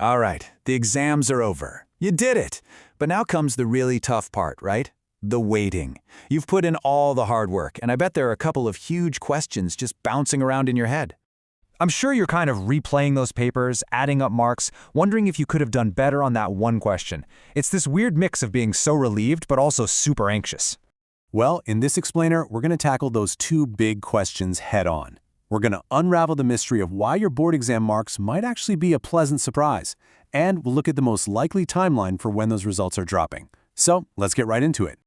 All right, the exams are over. You did it! But now comes the really tough part, right? The waiting. You've put in all the hard work, and I bet there are a couple of huge questions just bouncing around in your head. I'm sure you're kind of replaying those papers, adding up marks, wondering if you could have done better on that one question. It's this weird mix of being so relieved but also super anxious. Well, in this explainer, we're going to tackle those two big questions head-on. We're going to unravel the mystery of why your board exam marks might actually be a pleasant surprise, and we'll look at the most likely timeline for when those results are dropping. So, let's get right into it.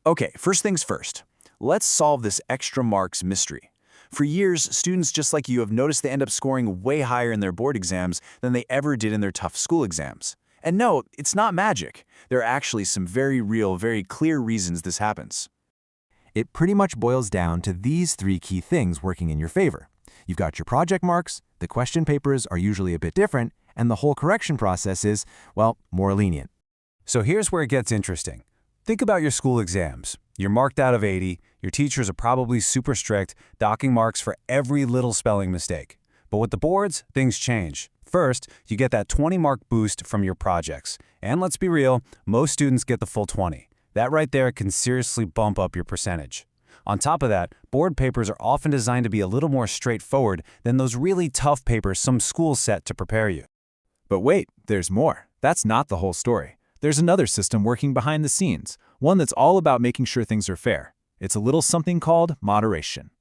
Okay, first things first. Let's solve this extra marks mystery. For years, students just like you have noticed they end up scoring way higher in their board exams than they ever did in their tough school exams. And no, it's not magic. There are actually some very real, very clear reasons this happens. It pretty much boils down to these three key things working in your favor. You've got your project marks, the question papers are usually a bit different, and the whole correction process is, well, more lenient. So here's where it gets interesting. Think about your school exams. You're marked out of 80, your teachers are probably super strict, docking marks for every little spelling mistake. But with the boards, things change. First, you get that 20-mark boost from your projects. And let's be real, most students get the full 20. That right there can seriously bump up your percentage. On top of that, board papers are often designed to be a little more straightforward than those really tough papers some schools set to prepare you. But wait, there's more. That's not the whole story. There's another system working behind the scenes, one that's all about making sure things are fair. It's a little something called moderation.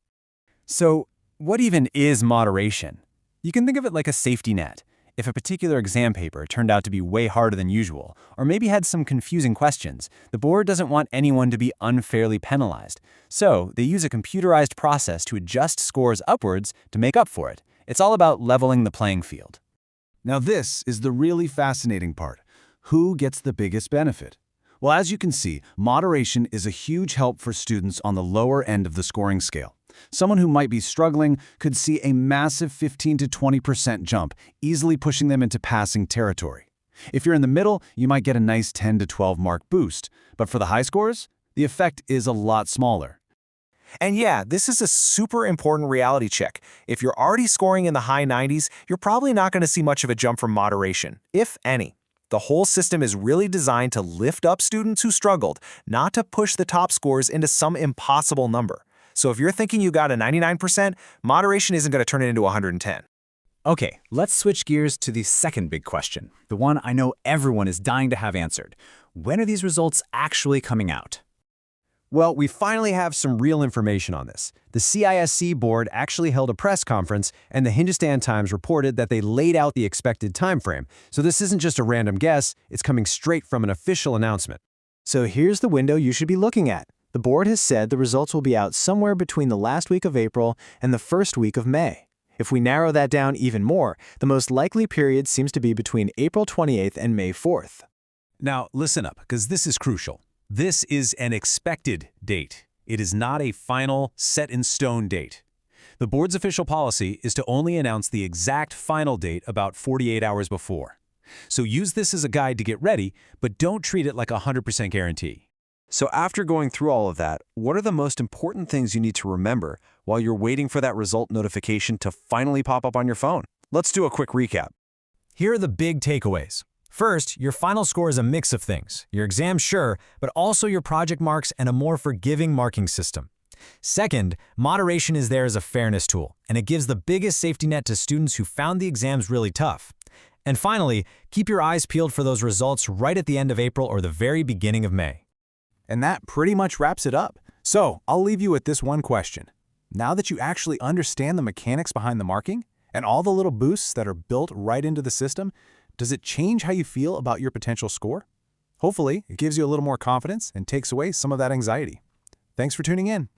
So, what even is moderation? You can think of it like a safety net. If a particular exam paper turned out to be way harder than usual, or maybe had some confusing questions, the board doesn't want anyone to be unfairly penalized. So, they use a computerized process to adjust scores upwards to make up for it. It's all about leveling the playing field. Now this is the really fascinating part. Who gets the biggest benefit? Well, as you can see, moderation is a huge help for students on the lower end of the scoring scale. Someone who might be struggling could see a massive 15 to 20% jump, easily pushing them into passing territory. If you're in the middle, you might get a nice 10 to 12 mark boost. But for the high scores, the effect is a lot smaller. And yeah, this is a super important reality check. If you're already scoring in the high 90s, you're probably not going to see much of a jump from moderation, if any. The whole system is really designed to lift up students who struggled, not to push the top scores into some impossible number. So if you're thinking you got a 99%, moderation isn't going to turn it into 110. Okay, let's switch gears to the second big question, the one I know everyone is dying to have answered. When are these results actually coming out? Well, we finally have some real information on this. The ICSE board actually held a press conference, and the Hindustan Times reported that they laid out the expected time frame. So this isn't just a random guess, it's coming straight from an official announcement. So here's the window you should be looking at. The board has said the results will be out somewhere between the last week of April and the first week of May. If we narrow that down even more, the most likely period seems to be between April 28th and May 4th. Now, listen up, because this is crucial. This is an expected date. It is not a final, set-in-stone date. The board's official policy is to only announce the exact final date about 48 hours before. So use this as a guide to get ready, but don't treat it like a 100% guarantee. So after going through all of that, what are the most important things you need to remember while you're waiting for that result notification to finally pop up on your phone? Let's do a quick recap. Here are the big takeaways. First, your final score is a mix of things. Your exam, sure, but also your project marks and a more forgiving marking system. Second, moderation is there as a fairness tool, and it gives the biggest safety net to students who found the exams really tough. And finally, keep your eyes peeled for those results right at the end of April or the very beginning of May. And that pretty much wraps it up. So I'll leave you with this one question. Now that you actually understand the mechanics behind the marking and all the little boosts that are built right into the system, does it change how you feel about your potential score? Hopefully, it gives you a little more confidence and takes away some of that anxiety. Thanks for tuning in.